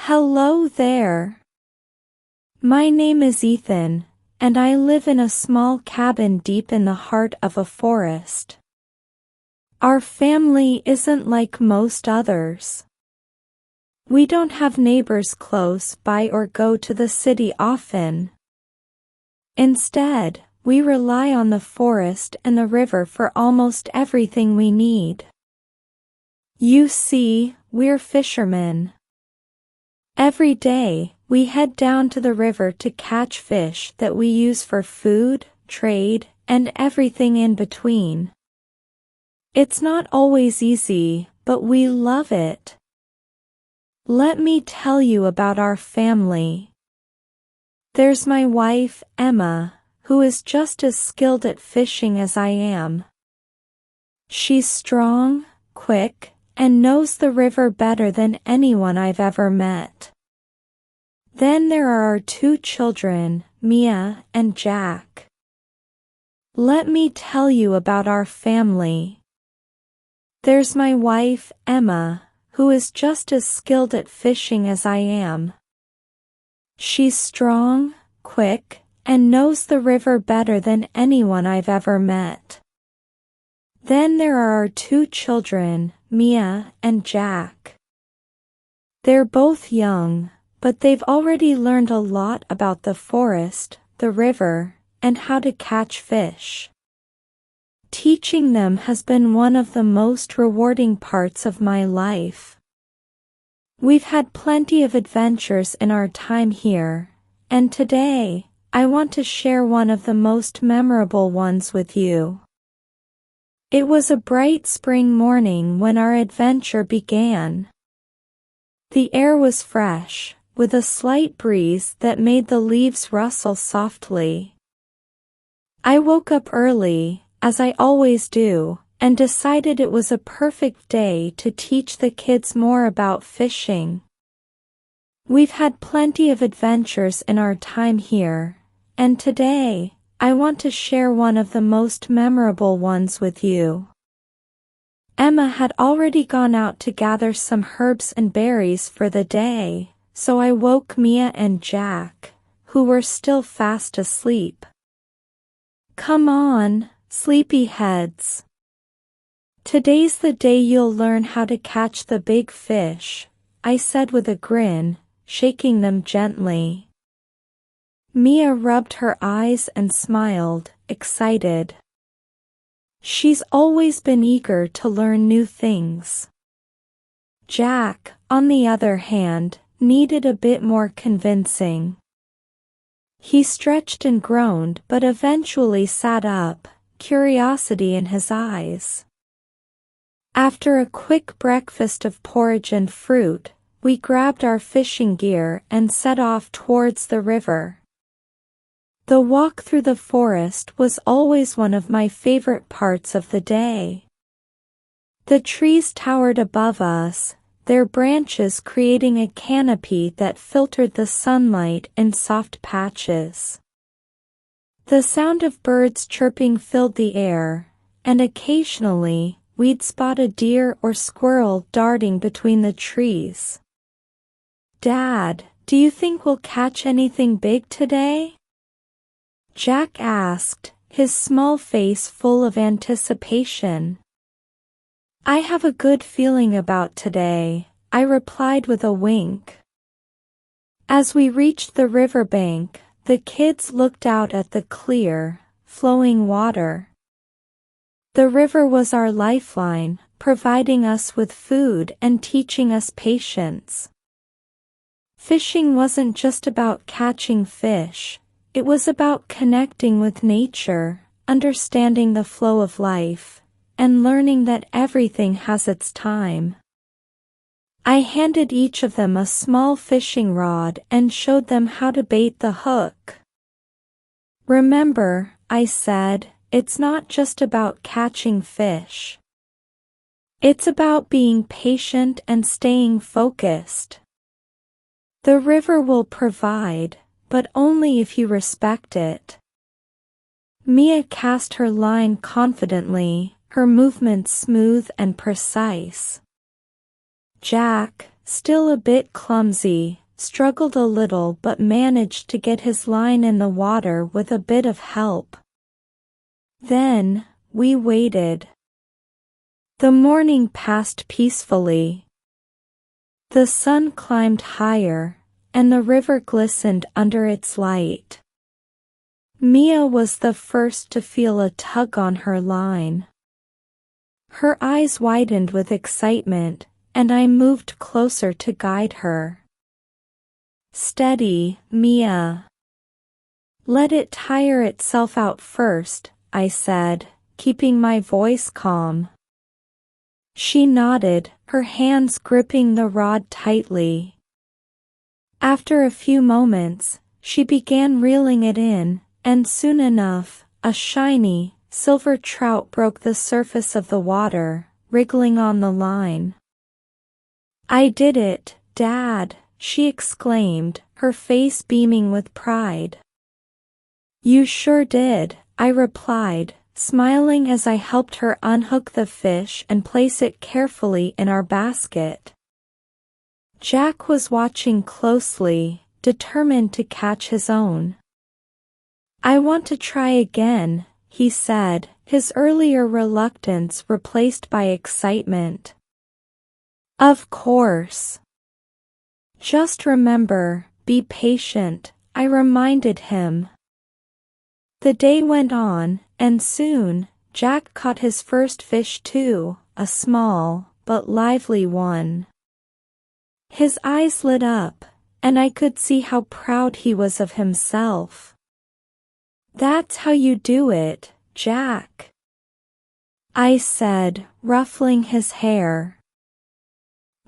Hello there. My name is Ethan, and I live in a small cabin deep in the heart of a forest. Our family isn't like most others. We don't have neighbors close by or go to the city often. Instead, we rely on the forest and the river for almost everything we need. You see, we're fishermen. Every day, we head down to the river to catch fish that we use for food, trade, and everything in between. It's not always easy, but we love it. Let me tell you about our family. There's my wife, Emma, who is just as skilled at fishing as I am. She's strong, quick, and knows the river better than anyone I've ever met. Then there are our two children, Mia and Jack. Let me tell you about our family. There's my wife, Emma, who is just as skilled at fishing as I am. She's strong, quick, and knows the river better than anyone I've ever met. Then there are our two children, Mia and Jack. They're both young, but they've already learned a lot about the forest, the river, and how to catch fish. Teaching them has been one of the most rewarding parts of my life. We've had plenty of adventures in our time here, and today, I want to share one of the most memorable ones with you. It was a bright spring morning when our adventure began. The air was fresh, with a slight breeze that made the leaves rustle softly. I woke up early, as I always do, and decided it was a perfect day to teach the kids more about fishing. We've had plenty of adventures in our time here, and today, I want to share one of the most memorable ones with you. Emma had already gone out to gather some herbs and berries for the day, so I woke Mia and Jack, who were still fast asleep. Come on, sleepyheads. Today's the day you'll learn how to catch the big fish, I said with a grin, shaking them gently. Mia rubbed her eyes and smiled, excited. She's always been eager to learn new things. Jack, on the other hand, needed a bit more convincing. He stretched and groaned but eventually sat up, curiosity in his eyes. After a quick breakfast of porridge and fruit, we grabbed our fishing gear and set off towards the river. The walk through the forest was always one of my favorite parts of the day. The trees towered above us, their branches creating a canopy that filtered the sunlight in soft patches. The sound of birds chirping filled the air, and occasionally, we'd spot a deer or squirrel darting between the trees. Dad, do you think we'll catch anything big today? Jack asked, his small face full of anticipation. I have a good feeling about today, I replied with a wink. As we reached the riverbank, the kids looked out at the clear, flowing water. The river was our lifeline, providing us with food and teaching us patience. Fishing wasn't just about catching fish. It was about connecting with nature, understanding the flow of life, and learning that everything has its time. I handed each of them a small fishing rod and showed them how to bait the hook. Remember, I said, it's not just about catching fish. It's about being patient and staying focused. The river will provide, but only if you respect it. Mia cast her line confidently, her movements smooth and precise. Jack, still a bit clumsy, struggled a little but managed to get his line in the water with a bit of help. Then, we waited. The morning passed peacefully. The sun climbed higher, and the river glistened under its light. Mia was the first to feel a tug on her line. Her eyes widened with excitement, and I moved closer to guide her. "Steady, Mia. Let it tire itself out first," I said, keeping my voice calm. She nodded, her hands gripping the rod tightly. After a few moments, she began reeling it in, and soon enough, a shiny, silver trout broke the surface of the water, wriggling on the line. "I did it, Dad," she exclaimed, her face beaming with pride. "You sure did," I replied, smiling as I helped her unhook the fish and place it carefully in our basket. Jack was watching closely, determined to catch his own. "I want to try again," he said, his earlier reluctance replaced by excitement. "Of course. Just remember, be patient," I reminded him. The day went on, and soon, Jack caught his first fish too, a small, but lively one. His eyes lit up, and I could see how proud he was of himself. "That's how you do it, Jack," I said, ruffling his hair.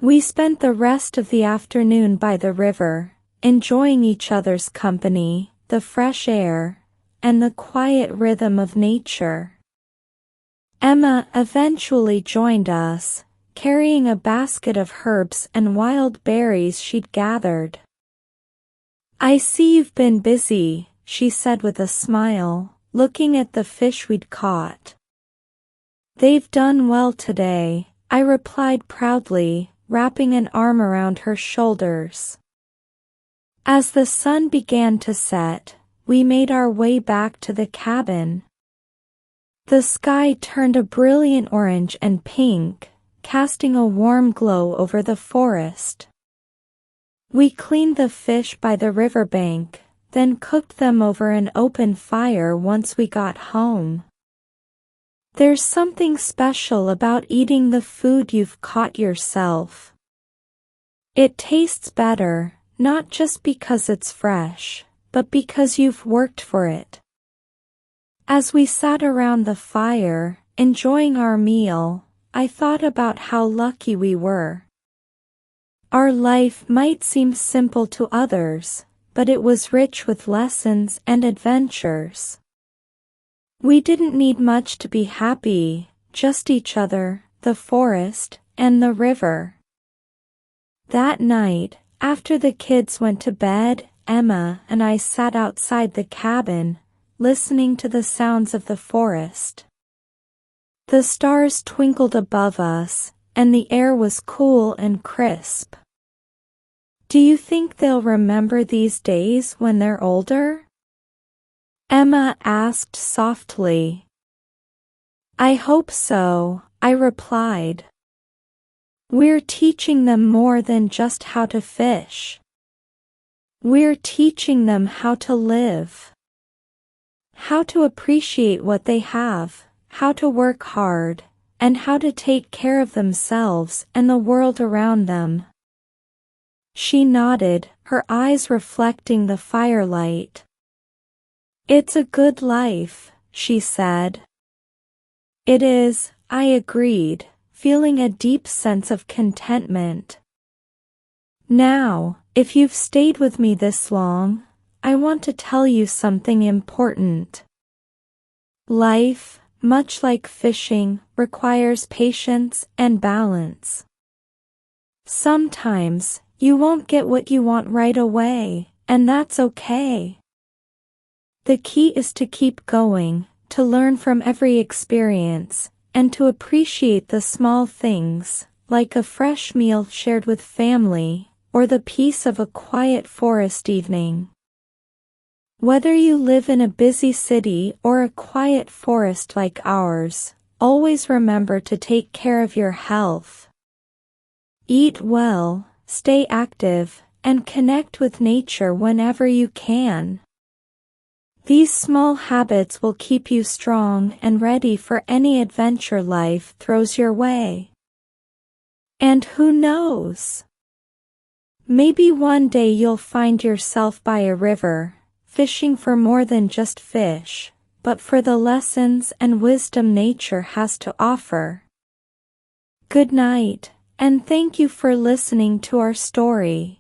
We spent the rest of the afternoon by the river, enjoying each other's company, the fresh air, and the quiet rhythm of nature. Emma eventually joined us, carrying a basket of herbs and wild berries she'd gathered. "I see you've been busy," she said with a smile, looking at the fish we'd caught. "They've done well today," I replied proudly, wrapping an arm around her shoulders. As the sun began to set, we made our way back to the cabin. The sky turned a brilliant orange and pink, casting a warm glow over the forest. We cleaned the fish by the riverbank, then cooked them over an open fire once we got home. There's something special about eating the food you've caught yourself. It tastes better, not just because it's fresh, but because you've worked for it. As we sat around the fire, enjoying our meal, I thought about how lucky we were. Our life might seem simple to others, but it was rich with lessons and adventures. We didn't need much to be happy, just each other, the forest, and the river. That night, after the kids went to bed, Emma and I sat outside the cabin, listening to the sounds of the forest. The stars twinkled above us, and the air was cool and crisp. "Do you think they'll remember these days when they're older?" Emma asked softly. "I hope so," I replied. "We're teaching them more than just how to fish. We're teaching them how to live. How to appreciate what they have, how to work hard, and how to take care of themselves and the world around them." She nodded, her eyes reflecting the firelight. "It's a good life," she said. "It is," I agreed, feeling a deep sense of contentment. "Now, if you've stayed with me this long, I want to tell you something important. Life, much like fishing, requires patience and balance. Sometimes, you won't get what you want right away, and that's okay. The key is to keep going, to learn from every experience, and to appreciate the small things, like a fresh meal shared with family, or the peace of a quiet forest evening. Whether you live in a busy city or a quiet forest like ours, always remember to take care of your health. Eat well, stay active, and connect with nature whenever you can. These small habits will keep you strong and ready for any adventure life throws your way. And who knows? Maybe one day you'll find yourself by a river, fishing for more than just fish, but for the lessons and wisdom nature has to offer. Good night, and thank you for listening to our story.